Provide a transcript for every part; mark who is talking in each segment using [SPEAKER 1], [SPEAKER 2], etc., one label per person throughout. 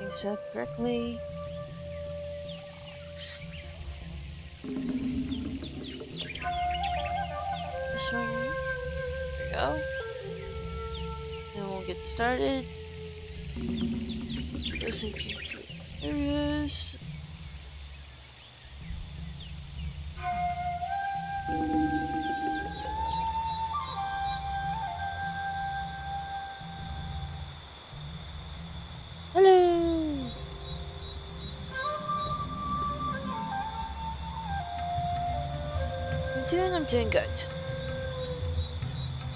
[SPEAKER 1] things up correctly. This one. There we go. And we'll get started. Just looking for areas. Hello! I'm doing good.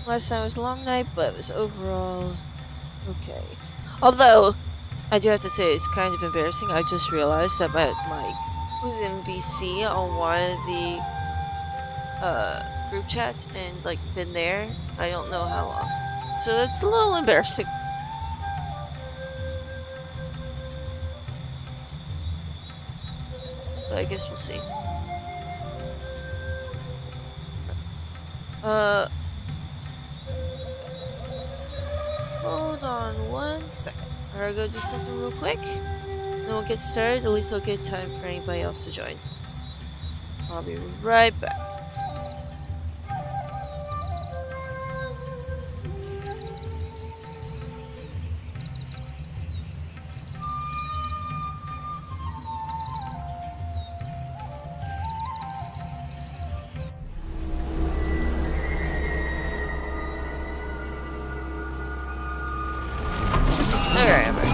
[SPEAKER 1] Last night was a long night, but it was overall okay. Although, I do have to say it's kind of embarrassing. I just realized that my mic was in VC on one of the group chats and like been there I don't know how long. So that's a little embarrassing. But I guess we'll see. Hold on one second. I'm gonna go do something real quick. Then we'll get started. At least I'll get time for anybody else to join. I'll be right back. Okay, I'm ready.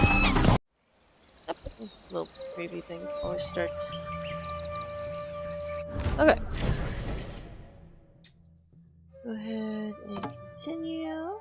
[SPEAKER 1] Yep. Little preview thing always starts. Okay. Go ahead and continue.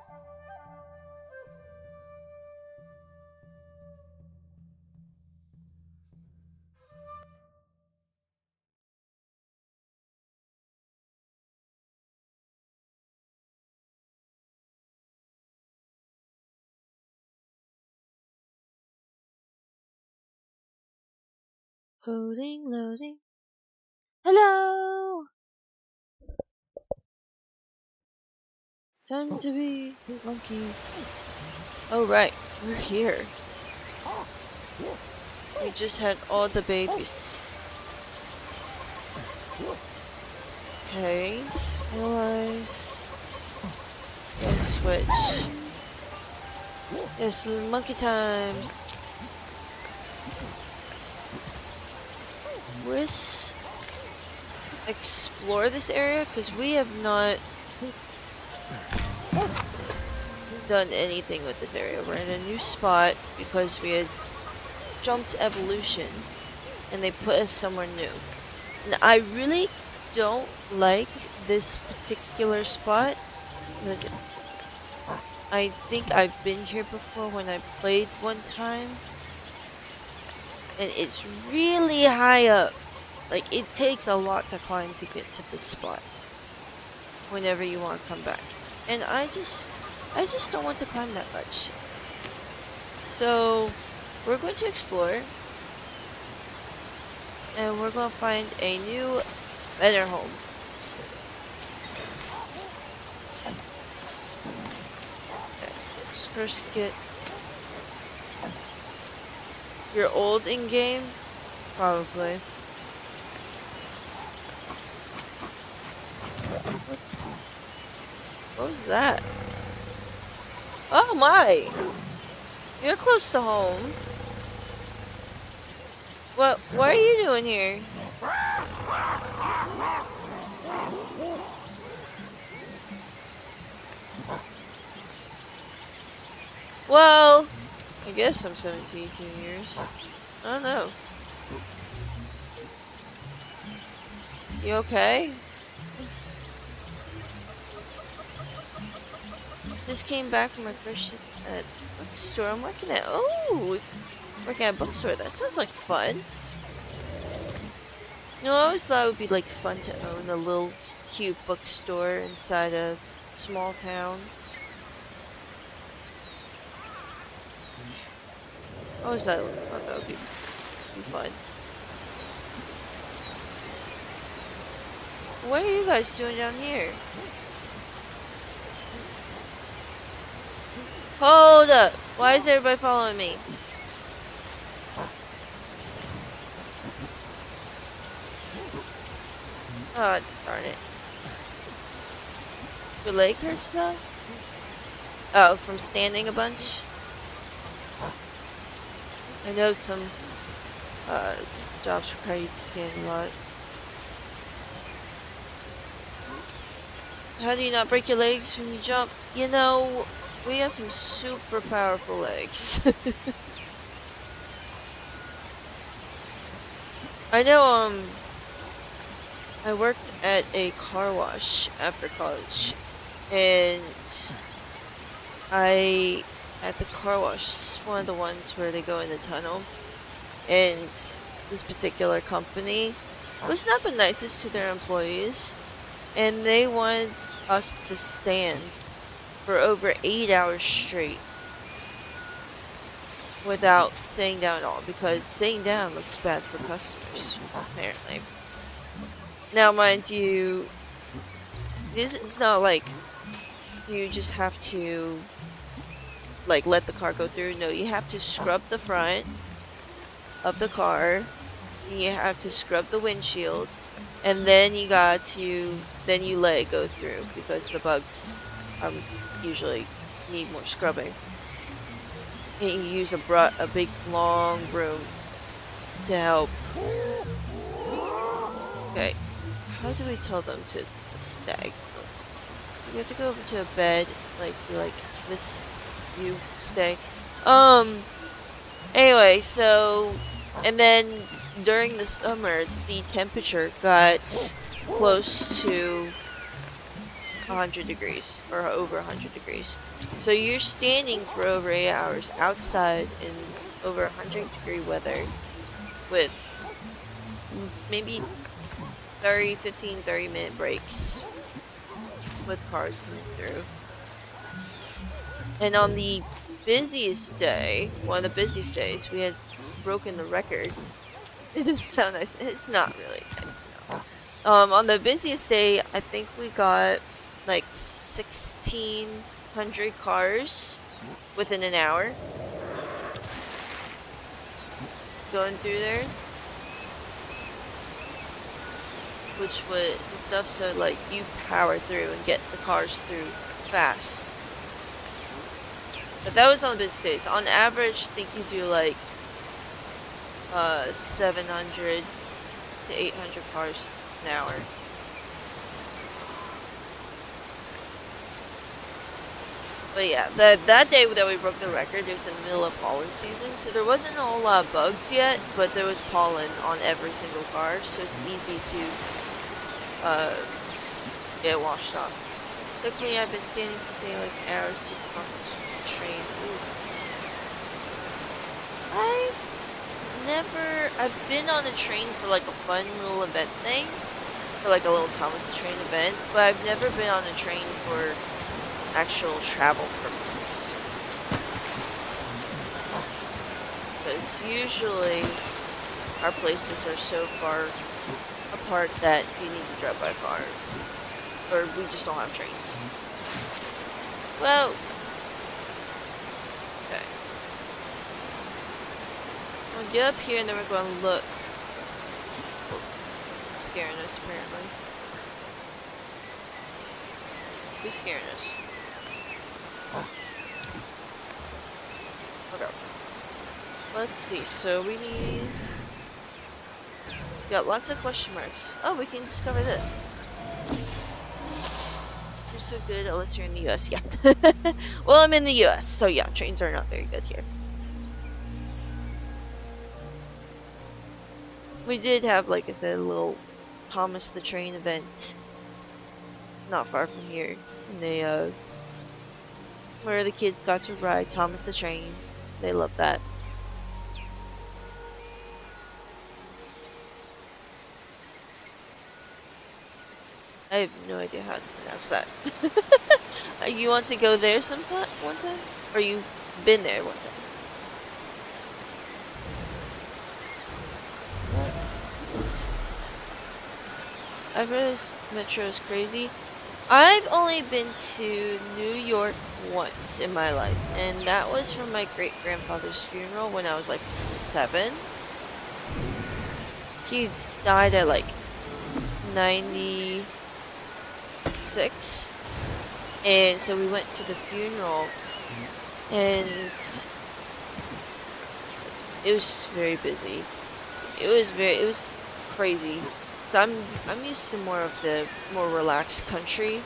[SPEAKER 1] Loading. Hello! Time to be monkey. Oh right, we're here. We just had all the babies. Okay, analyze. And switch. Yes, monkey time. Let's explore this area because we have not done anything with this area. We're in a new spot because we had jumped evolution and they put us somewhere new. And I really don't like this particular spot because I think I've been here before when I played one time. And it's really high up. Like, it takes a lot to climb to get to this spot whenever you want to come back. And I just don't want to climb that much. So, we're going to explore. And we're going to find a new, better home. Okay, let's first get... You're old in game? Probably. What was that? Oh my! You're close to home. What are you doing here? Well, I guess I'm 17 years. I don't know. You okay? Just came back from my first shift at a bookstore I'm working at. Oh, it's working at a bookstore. That sounds like fun. You know, I always thought it would be like fun to own a little cute bookstore inside a small town. I always thought that would be fun. What are you guys doing down here? Hold up! Why is everybody following me? Oh, darn it. Your leg hurts though? Oh, from standing a bunch? I know some uh, jobs require you to stand a lot. How do you not break your legs when you jump? You know, we have some super powerful legs. I know, I worked at a car wash after college, and at the car wash, it's one of the ones where they go in the tunnel, and this particular company was not the nicest to their employees, and they wanted us to stand for over 8 hours straight without sitting down at all, because sitting down looks bad for customers, apparently. Now, mind you, it's not like you just have to, like, let the car go through. No, you have to scrub the front of the car, and you have to scrub the windshield, and then you let it go through, because the bugs usually need more scrubbing. And you use a big long broom to help. Okay, how do we tell them to stag? Do we have to go over to a bed, like this? You stay. Anyway, so, and then during the summer, the temperature got close to 100 degrees, or over 100 degrees. So you're standing for over 8 hours outside in over 100-degree weather with maybe 30-minute breaks with cars coming through. And on the busiest day, one of the busiest days, we had broken the record. It doesn't sound nice. It's not really nice, no. On the busiest day, I think we got like 1,600 cars within an hour going through there, which would and stuff. So like you power through and get the cars through fast. But that was on the busiest days. On average, I think you do like 700 to 800 cars an hour. But yeah, that day that we broke the record, it was in the middle of pollen season, so there wasn't a whole lot of bugs yet, but there was pollen on every single car, so it's easy to get washed off. Luckily, I've been standing today like hours to accomplish the train. Oof. I've been on a train for like a fun little event thing, for like a little Thomas the Train event, but I've never been on a train for actual travel purposes. Because usually our places are so far apart that you need to drive by car. Or we just don't have trains. Well, okay. We'll get up here and then we're going to look. Oh, it's scaring us apparently. He's scaring us. Okay. Let's see. So we got lots of question marks. Oh, we can discover this. You're so good unless you're in the US. Yeah. Well, I'm in the US, so yeah, trains are not very good here. We did have, like I said, a little Thomas the Train event not far from here. And they, where the kids got to ride Thomas the Train. They love that. I have no idea how to pronounce that. You want to go there one time? Or you've been there one time? I've heard this metro is crazy. I've only been to New York once in my life, and that was for my great-grandfather's funeral when I was like 7. He died at like 1996, and so we went to the funeral, and it was just very busy. It was crazy. So I'm used to more of the more relaxed country.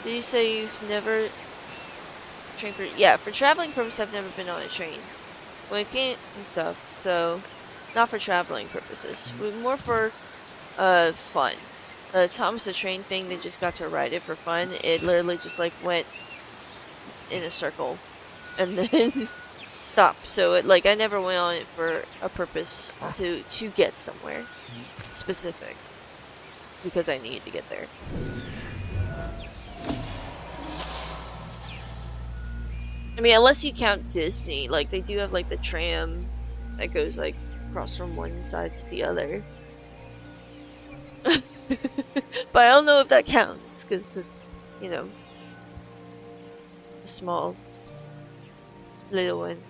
[SPEAKER 1] Did you say you've never trained for? Yeah, for traveling purposes, I've never been on a train. When it came and stuff, so not for traveling purposes. More for fun. The Thomas the Train thing, they just got to ride it for fun. It literally just like went in a circle and then stopped. So it like I never went on it for a purpose to get somewhere specific because I needed to get there. I mean, unless you count Disney, like they do have like the tram that goes like across from one side to the other. But I don't know if that counts because it's, you know, a small little one.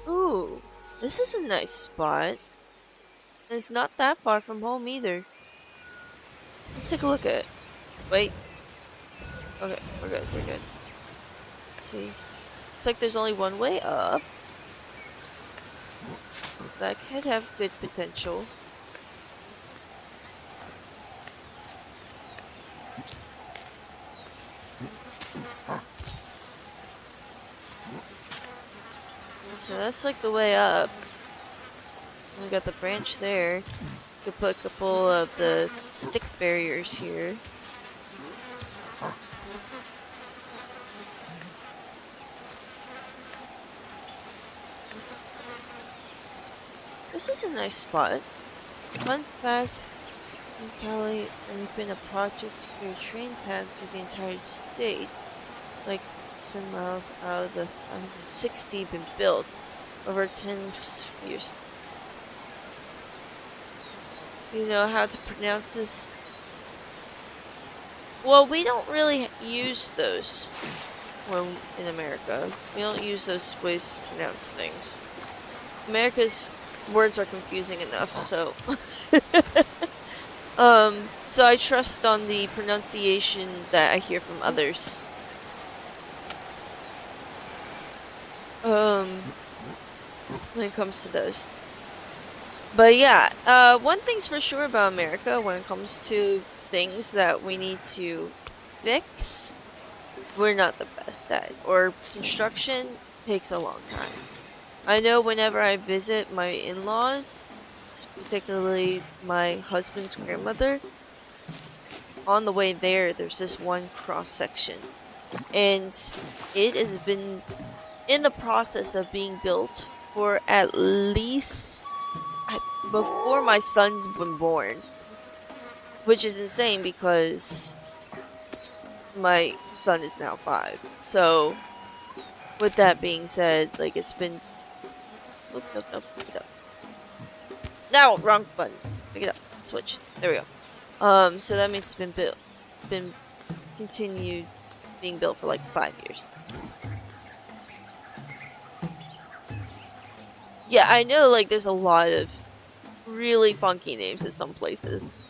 [SPEAKER 1] Ooh, this is a nice spot. It's not that far from home either. Let's take a look at it. Wait. Okay, we're good, we're good. Let's see. It's like there's only one way up. That could have good potential. So that's like the way up. We got the branch there. Could put a couple of the stick barriers here. This is a nice spot. Fun fact, in Cali, there's been a project to create a train path through the entire state. Like 10 miles out of the 160 been built over 10 years. You know how to pronounce this? Well, we don't really use those when in America. We don't use those ways to pronounce things. America's words are confusing enough, so so I trust on the pronunciation that I hear from others. When it comes to those. But yeah, one thing's for sure about America when it comes to things that we need to fix, we're not the best at. Or construction takes a long time. I know whenever I visit my in-laws, particularly my husband's grandmother, on the way there, there's this one cross-section. And it has been in the process of being built for at least before my son's been born. Which is insane because my son is now 5. So, with that being said, like it's been... Oop, nope, pick it up. No, wrong button. Pick it up. Switch. There we go. So that means it's been continued being built for like 5 years. Yeah, I know like there's a lot of really funky names at some places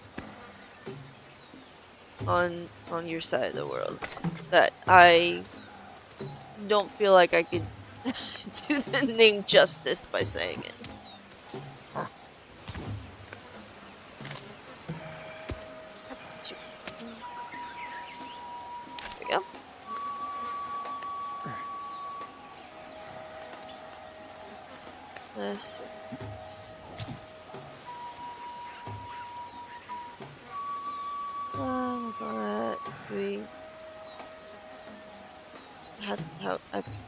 [SPEAKER 1] on your side of the world that I don't feel like I could do the name justice by saying it. There we go. Let's see.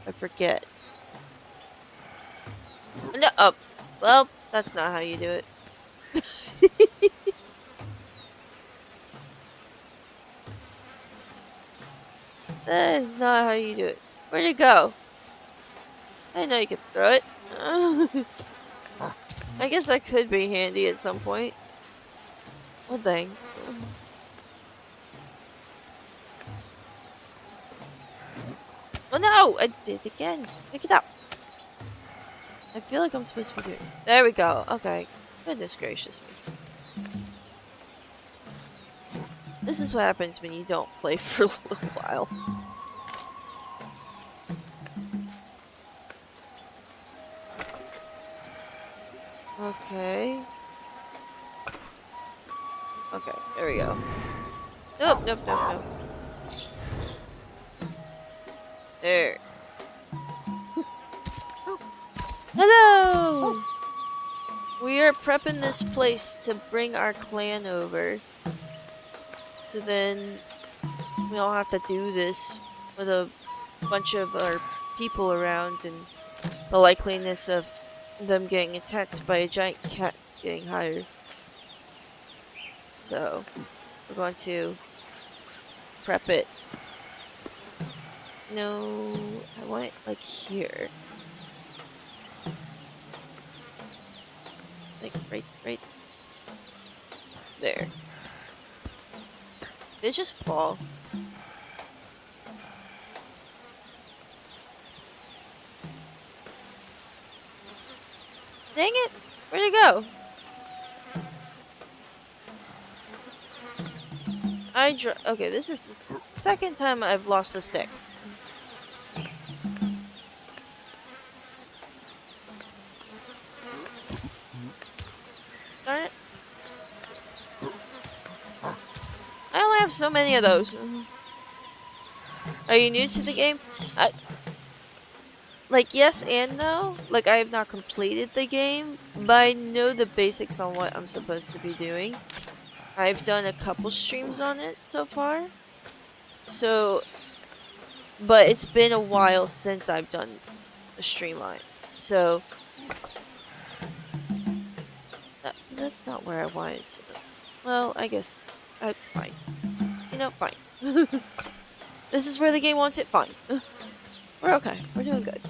[SPEAKER 1] I forget. No, oh, well, that's not how you do it. That is not how you do it. Where'd it go? I didn't know you could throw it. I guess that could be handy at some point. Well, dang. Oh no! I did again. Pick it up. I feel like I'm supposed to be doing it. There we go. Okay. Goodness gracious me. This is what happens when you don't play for a little while. Okay. Okay, there we go. Nope, nope, nope, nope. There. Hello! We are prepping this place to bring our clan over. So then we all have to do this with a bunch of our people around, and the likeliness of them getting attacked by a giant cat getting higher. So we're going to prep it. No, I want it like here. Like right there. Did it just fall? Dang it! Where'd it go? Okay, this is the second time I've lost a stick. Darn it. I only have so many of those. Are you new to the game? Like, yes and no. Like, I have not completed the game, but I know the basics on what I'm supposed to be doing. I've done a couple streams on it so far. So, but it's been a while since I've done a stream on it. So, that's not where I wanted to. Well, I guess. Fine. You know, fine. This is where the game wants it, fine. We're okay. We're doing good.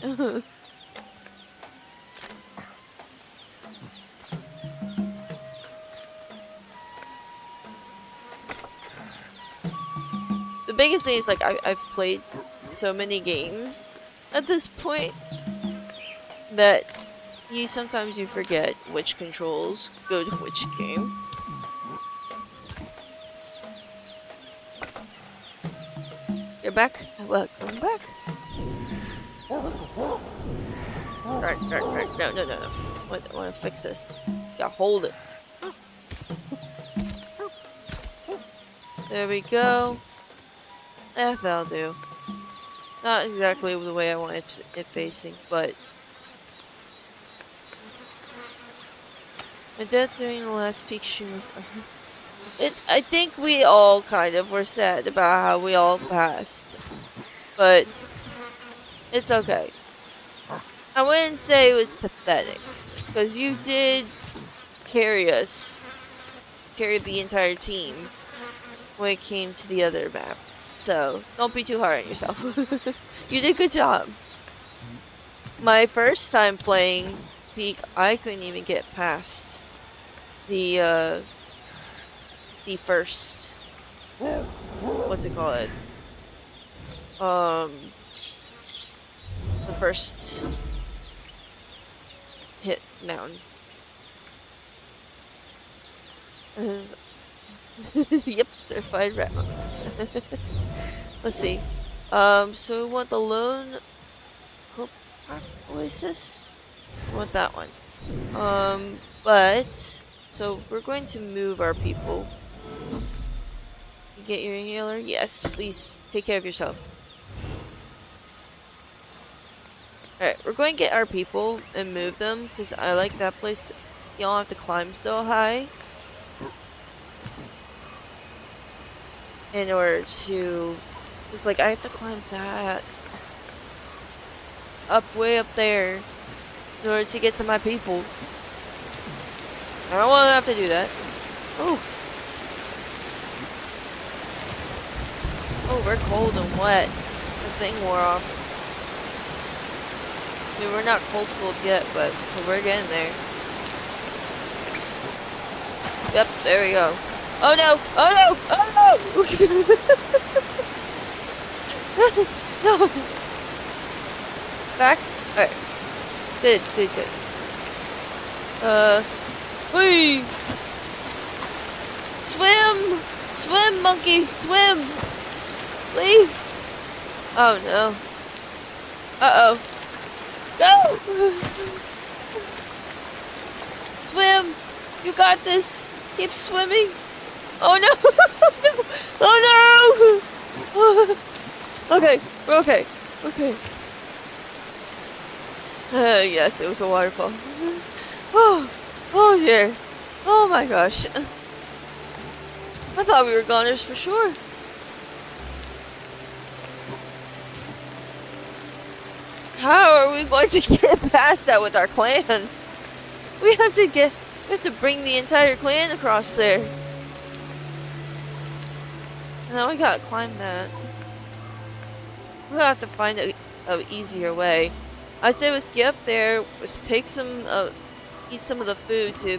[SPEAKER 1] The biggest thing is, like, I've played so many games at this point that sometimes you forget which controls go to which game. You're back? Welcome back. Right. No. I want to fix this. Yeah, hold it. There we go. That'll do. Not exactly the way I wanted it facing, but... My death during the last peak stream was... I think we all kind of were sad about how we all passed. But... it's okay. I wouldn't say it was pathetic. Because you did carry us. Carry the entire team. When it came to the other map. So, don't be too hard on yourself. You did a good job. My first time playing Peak, I couldn't even get past the first... what's it called? The first hit mountain. Yep, certified rat. Let's see. So we want the lone oasis. We want that one. But so we're going to move our people. You get your healer? Yes, please take care of yourself. Alright, we're going to get our people and move them because I like that place. You don't have to climb so high. In order to... It's like, I have to climb that. Way up there. In order to get to my people. I don't want to have to do that. Oh. Oh, we're cold and wet. The thing wore off. I mean, we're not cold yet, but we're getting there. Yep, there we go. Oh no! Oh no! Oh no! No! back. Alright. Good, good, good. Whee! Swim! Swim, monkey! Swim! Please! Oh no. Uh-oh. Go! Swim! You got this! Keep swimming! Oh no! Oh no! Okay, we're okay. Okay. Yes, it was a waterfall. Oh, oh dear. Oh my gosh. I thought we were goners for sure. How are we going to get past that with our clan? We have to bring the entire clan across there. And now we gotta climb that. We'll have to find a easier way. I say let's get up there, let's take some, eat some of the food to,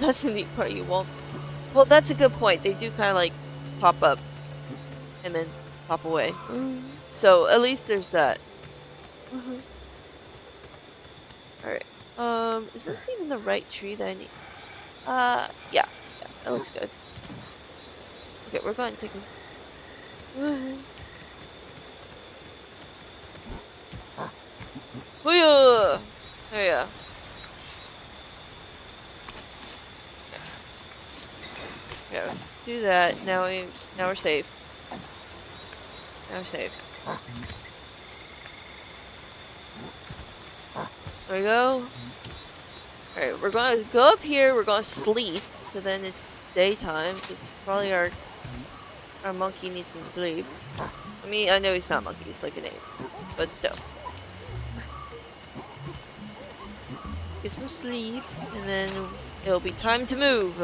[SPEAKER 1] that's the neat part, you won't. Well, that's a good point. They do kind of like pop up and then pop away. So at least there's that. Alright. Is this even the right tree that I need? Yeah, that looks good. Okay, we're going to take a... Oh yeah! There you go. Yeah, let's do that. Now we're safe. Now we're safe. There we go. Alright, we're gonna go up here, we're gonna sleep, so then it's daytime, because probably our monkey needs some sleep. I mean, I know he's not a monkey, he's like an ape, but still. Let's get some sleep, and then it'll be time to move.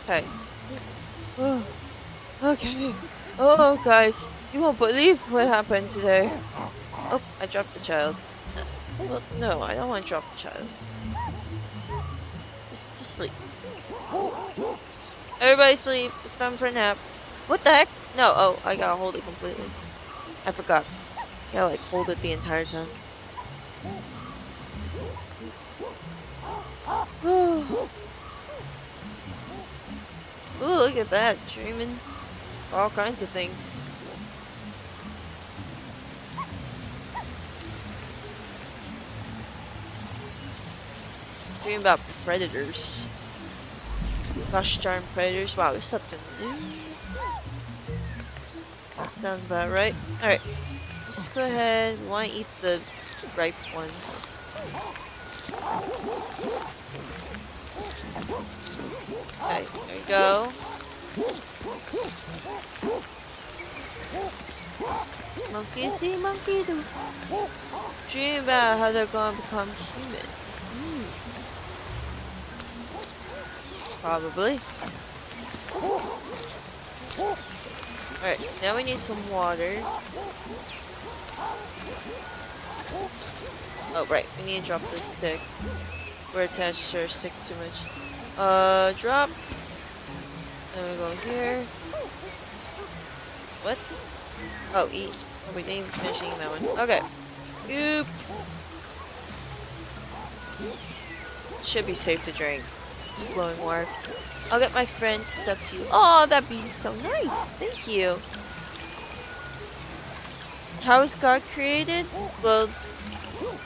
[SPEAKER 1] Okay. Oh, okay. Oh, guys, you won't believe what happened today. Oh, I dropped the child. Well, no, I don't want to drop the child. Just sleep. Everybody sleep. It's time for a nap. What the heck? No, oh, I gotta hold it completely. I forgot. I gotta, like, hold it the entire time. Ooh, look at that. Dreaming all kinds of things. Dream about predators. Gosh darn predators. Wow, there's something new. Sounds about right. Alright. Let's go ahead. We want to eat the ripe ones. Okay, there we go. Monkey see, monkey do. Dream about how they're gonna become human. Probably. Alright, now we need some water. Oh, right, we need to drop this stick. We're attached to our stick too much. Drop. Then we go here. What? Oh, eat. Oh, we didn't even finish eating that one. Okay. Scoop. Should be safe to drink. It's flowing water. I'll get my friend to suck to you. Oh, that'd be so nice. Thank you. How was God created? Well,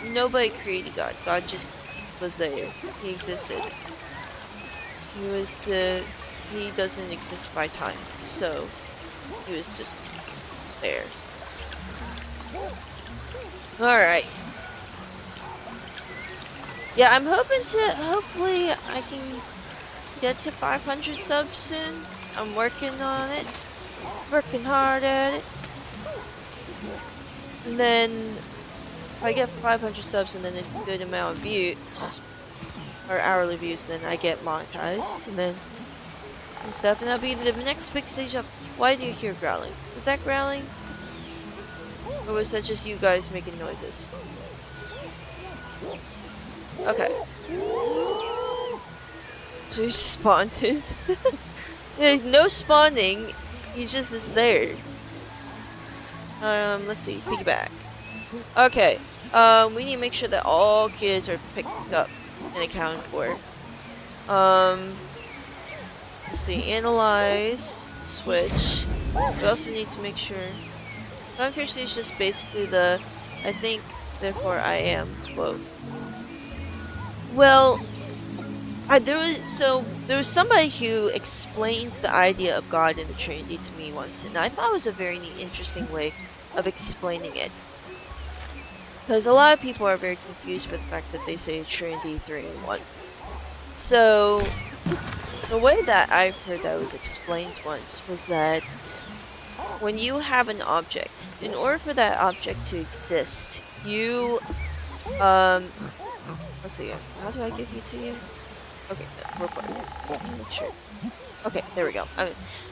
[SPEAKER 1] nobody created God. God just was there. He existed. He doesn't exist by time. So, he was just there. Alright. Yeah, I'm hoping to, hopefully I can get to 500 subs soon. I'm working on it. Working hard at it. And then, if I get 500 subs and then a good amount of views, or hourly views, then I get monetized, and then, and stuff, and that'll be the next big stage up. Why do you hear growling? Was that growling? Or was that just you guys making noises? Okay. So he spawned it. Yeah, no spawning. He just is there. Let's see. Piggyback. Okay. We need to make sure that all kids are picked up and accounted for. Let's see. Analyze. Switch. We also need to make sure. Accuracy is just basically the I think, therefore I am quote. Well, there was somebody who explained the idea of God and the Trinity to me once, and I thought it was a very neat, interesting way of explaining it. Because a lot of people are very confused with the fact that they say Trinity 3 in 1. So, the way that I've heard that was explained once was that when you have an object, in order for that object to exist, you, let's see, how do I give you to you? Okay, real quick. Make sure. Okay, there we go.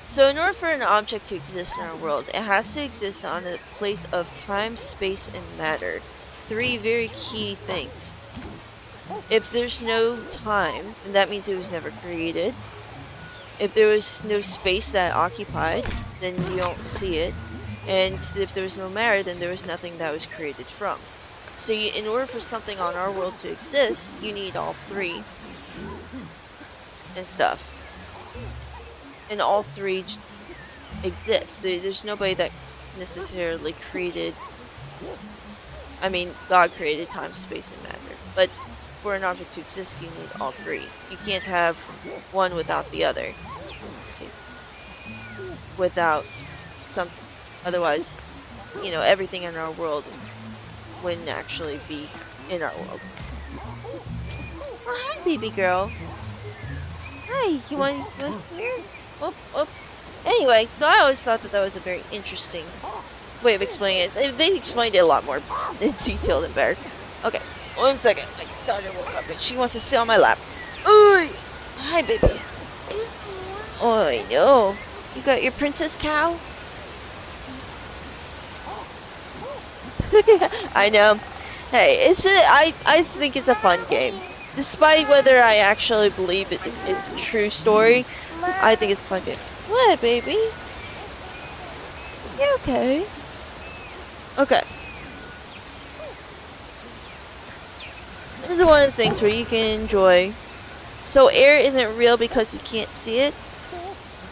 [SPEAKER 1] So in order for an object to exist in our world, it has to exist on a place of time, space, and matter. 3 very key things. If there's no time, then that means it was never created. If there was no space that it occupied, then you don't see it. And if there was no matter, then there was nothing that was created from. So in order for something on our world to exist, you need all 3. And stuff. And all 3 exist. There's nobody that necessarily created... I mean, God created time, space, and matter. But for an object to exist, you need all 3. You can't have one without the other. Let's see. Without some... Otherwise, you know, everything in our world wouldn't actually be in our world. Oh, hi, baby girl. Hi, you want to come here? Oh. Anyway, so I always thought that that was a very interesting way of explaining it. They explained it a lot more in detail than better. Okay, 1 second. My daughter woke up and she wants to sit on my lap. Ooh! Hi, baby. Oh, I know. You got your princess cow? I know. Hey, I think it's a fun game. Despite whether I actually believe it's a true story, I think it's a fun game. What, baby? You okay? Okay. This is one of the things where you can enjoy. So air isn't real because you can't see it?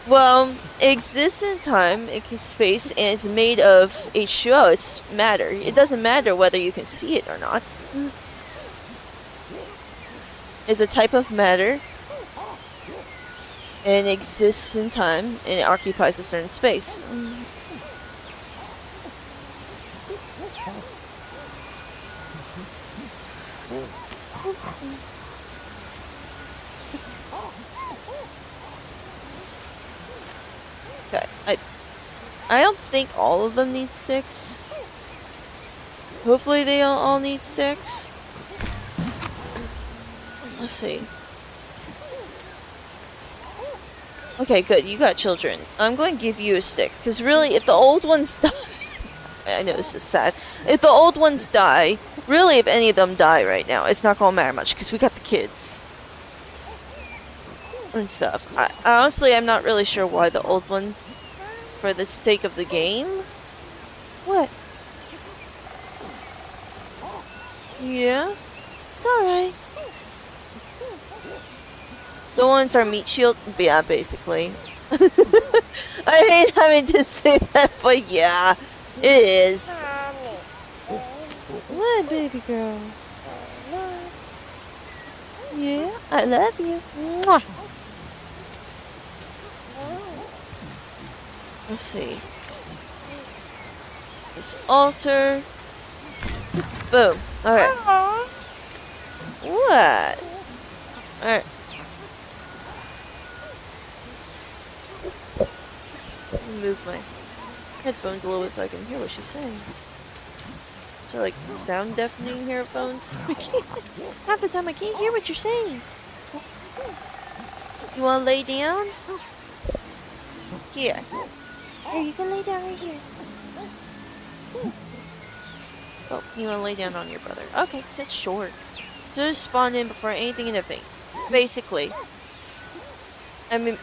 [SPEAKER 1] Well, it exists in time, in space, and it's made of H2O. It's matter. It doesn't matter whether you can see it or not. It's a type of matter, and it exists in time, and it occupies a certain space. Okay, I don't think all of them need sticks. Hopefully they all need sticks. Let's see. Okay, good. You got children. I'm going to give you a stick. Because really, if the old ones die... I know this is sad. If the old ones die, really if any of them die right now, it's not going to matter much. Because we got the kids. And stuff. Honestly, I'm not really sure why the old ones... For the sake of the game? What? Yeah? It's alright. The ones are meat shield? Yeah, basically. I hate having to say that, but yeah, it is. What, baby girl? Yeah, I love you. Mwah. Let's see. This altar. Boom. Okay. What? Alright. Move my headphones a little bit so I can hear what she's saying. So like sound deafening headphones. Half the time I can't hear what you're saying. You wanna lay down? Here. Here, you can lay down right here. Oh, you wanna lay down on your brother. Okay, that's short. Just spawned in before anything and everything. Basically. I mean,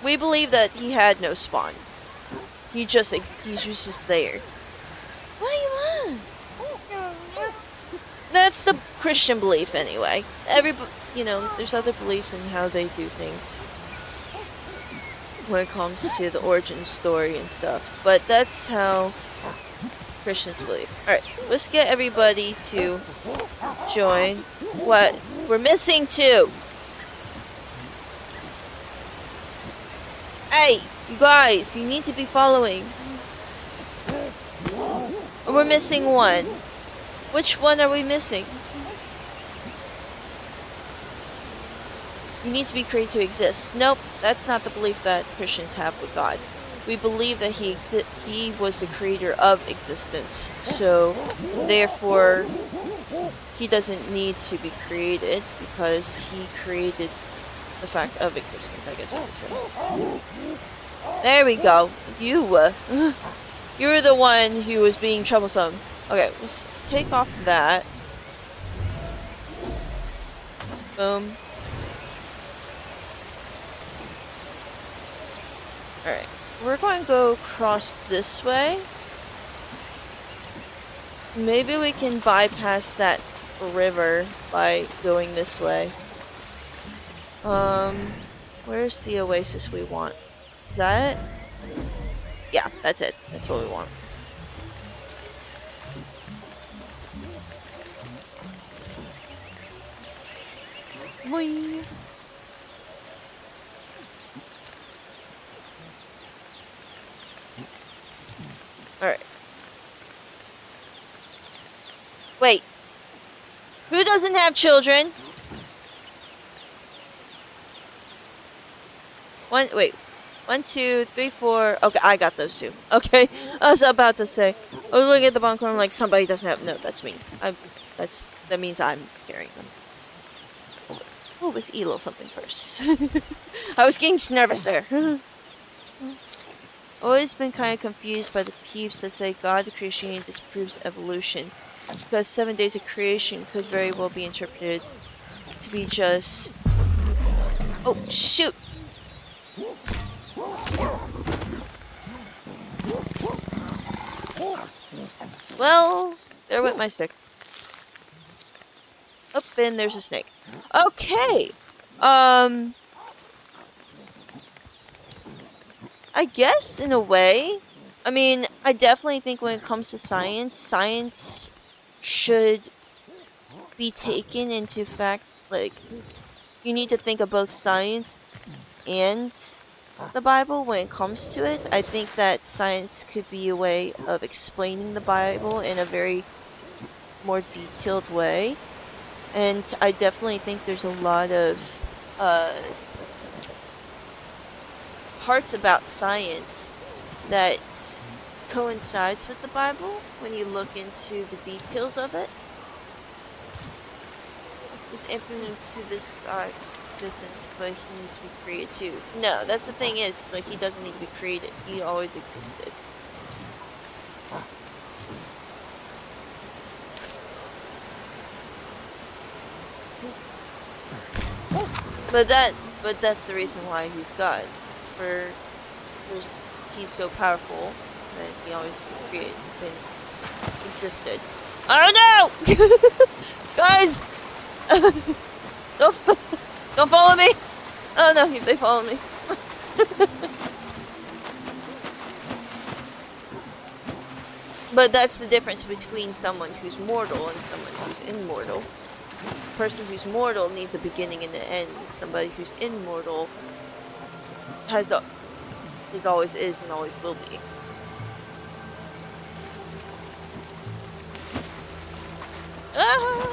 [SPEAKER 1] we believe that he had no spawn. He was just there. What do you want? That's the Christian belief anyway. There's other beliefs in how they do things when it comes to the origin story and stuff. But that's how Christians believe. Alright, let's get everybody to join. What? We're missing two! Hey! You guys, you need to be following. We're missing one. Which one are we missing? You need to be created to exist. Nope, that's not the belief that Christians have with God. We believe that he was the creator of existence. So, therefore, he doesn't need to be created because he created the fact of existence, I guess I could say. There we go. You're the one who was being troublesome. Okay, let's take off that. Boom. Alright. We're going to go across this way. Maybe we can bypass that river by going this way. Where's the oasis we want? Is that it? Yeah, that's it. That's what we want. Boing. Alright. Wait. Who doesn't have children? Wait. 1, 2, 3, 4. Okay, I got those two. Okay, I was about to say. I was looking at the bottom corner, like somebody doesn't have. No, that's me. That means I'm carrying them. Oh, let's eat a little something first. I was getting nervous there. Always been kind of confused by the peeps that say God of creation disproves evolution, because 7 days of creation could very well be interpreted to be just. Oh shoot! Well, there went my stick. Oh, and there's a snake. Okay. I guess in a way. I mean, I definitely think when it comes to science, science should be taken into fact. Like, you need to think of both science and the Bible when it comes to it. I think that science could be a way of explaining the Bible in a very more detailed way. And I definitely think there's a lot of parts about science that coincides with the Bible when you look into the details of it. Is infinite to this God existence, but he needs to be created too. No, that's the thing is, like, he doesn't need to be created. He always existed. But that's the reason why he's God. He's so powerful that he always existed. Oh no! Guys! Don't follow me! Oh no, they follow me. But that's the difference between someone who's mortal and someone who's immortal. The person who's mortal needs a beginning and an end. Somebody who's immortal always is and always will be. Ah!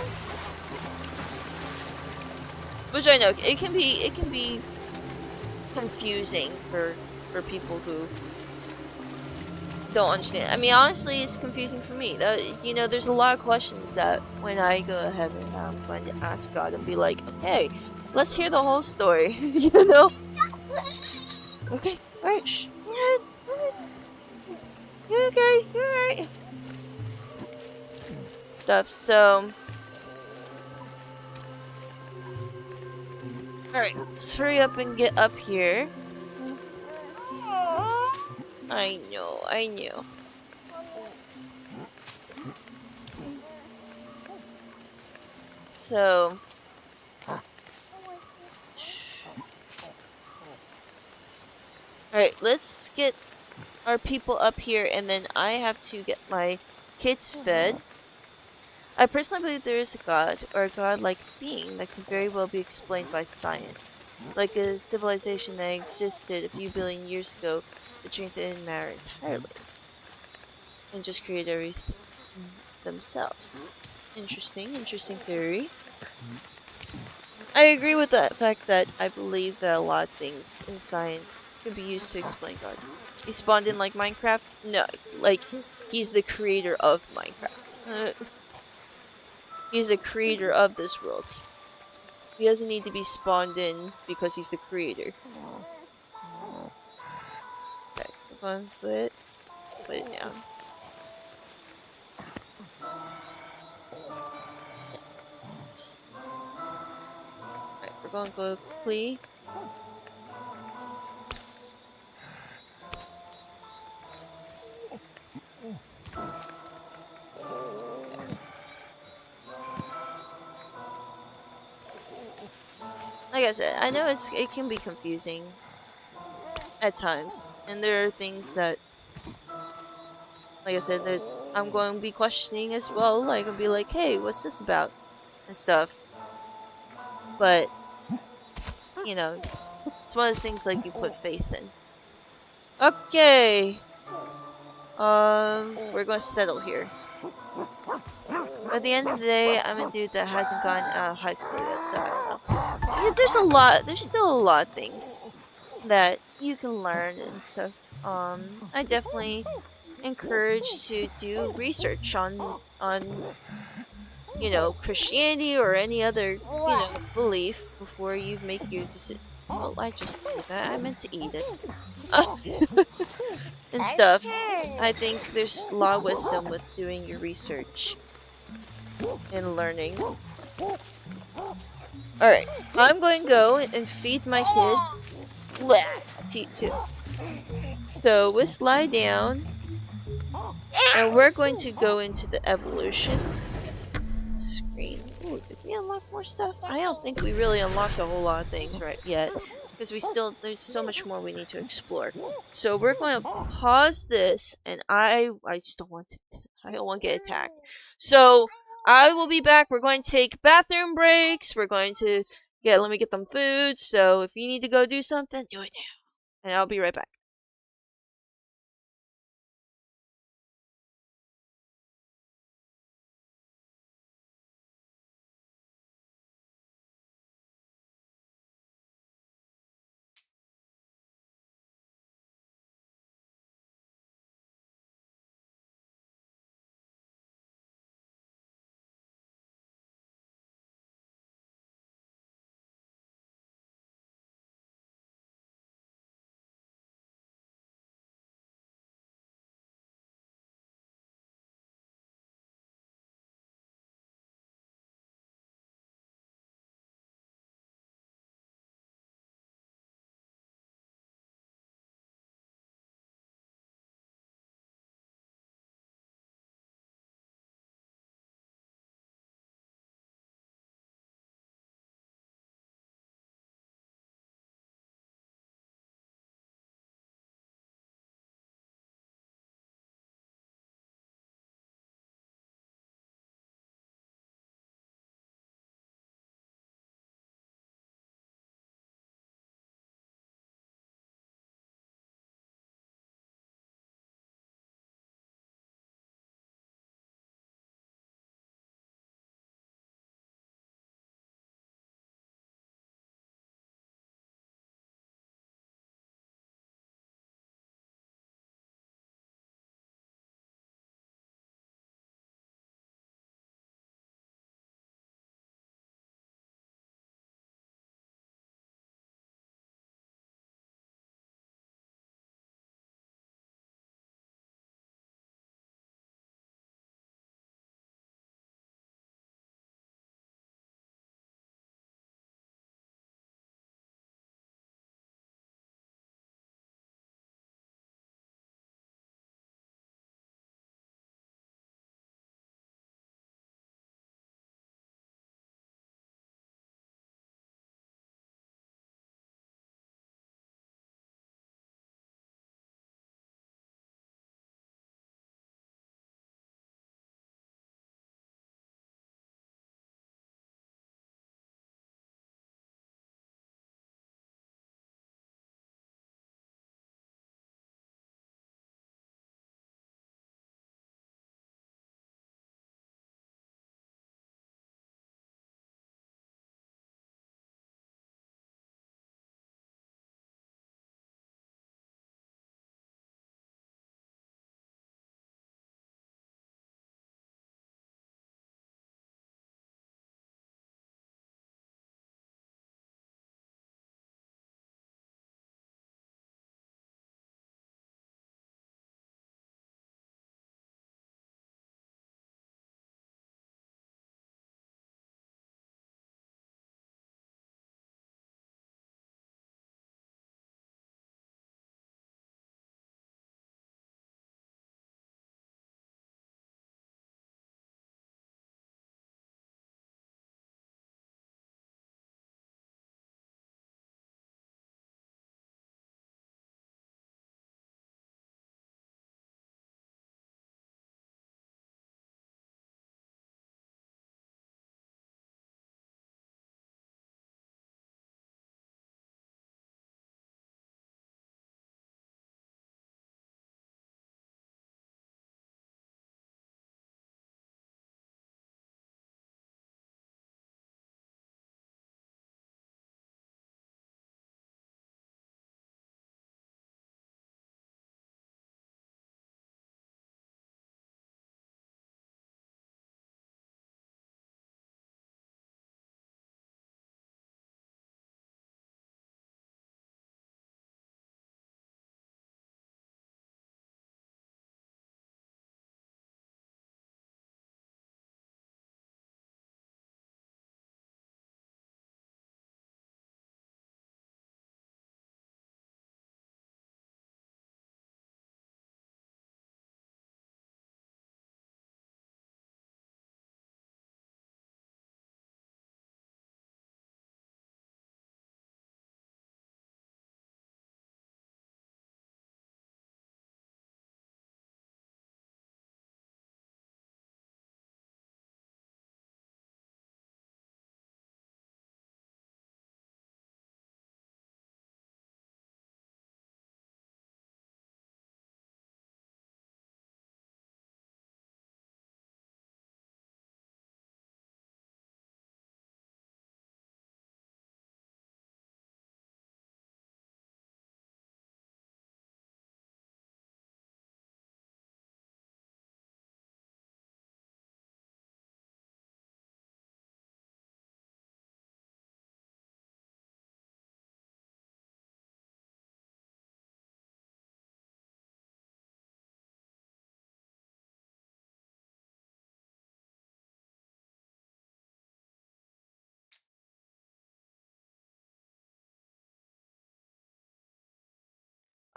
[SPEAKER 1] Which I know it can be confusing for people who don't understand. I mean, honestly, it's confusing for me. There's a lot of questions that when I go to heaven, I'm going to ask God and be like, okay, let's hear the whole story. You know? Okay, alright, shh. You're okay, you're alright. stuff. So, alright, let's hurry up and get up here. I know, I knew. So, alright, let's get our people up here, and then I have to get my kids fed. I personally believe there is a god, or a god-like being that can very well be explained by science. Like a civilization that existed a few billion years ago that transcended matter entirely, and just created everything themselves. Interesting theory. I agree with that fact that I believe that a lot of things in science can be used to explain God. He spawned in like Minecraft? No, like he's the creator of Minecraft. He's the creator of this world. He doesn't need to be spawned in because he's the creator. Okay, we're going to put it down. Alright, we're going to go quickly. Like I said, I know it can be confusing at times, and there are things that, like I said, that I'm going to be questioning as well. Like, I'll be like, hey, what's this about? And stuff. But, you know, it's one of those things like you put faith in. Okay. We're going to settle here. At the end of the day, I'm a dude that hasn't gone out of high school yet, so I don't know. Yeah, there's still a lot of things that you can learn and stuff. I definitely encourage to do research on Christianity or any other belief before you make your decision. Oh, I just did that. I meant to eat it. And stuff. I think there's a lot of wisdom with doing your research and learning. Alright, I'm going to go and feed my kid. Blah, too. So we slide down, and we're going to go into the evolution screen. Ooh, did we unlock more stuff? I don't think we really unlocked a whole lot of things right yet, because there's so much more we need to explore. So we're going to pause this, and I just don't want to. I don't want to get attacked. So I will be back. We're going to take bathroom breaks. We're going to let me get them food. So if you need to go do something, do it now, and I'll be right back.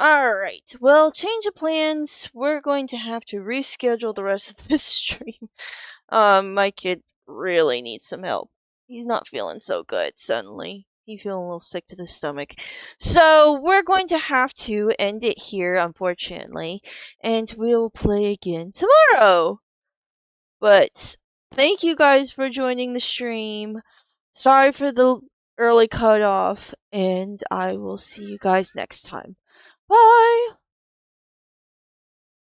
[SPEAKER 1] Alright, well, change of plans. We're going to have to reschedule the rest of this stream. My kid really needs some help. He's not feeling so good suddenly. He's feeling a little sick to the stomach. So, we're going to have to end it here, unfortunately, and we'll play again tomorrow. But, thank you guys for joining the stream. Sorry for the early cutoff, and I will see you guys next time. Bye!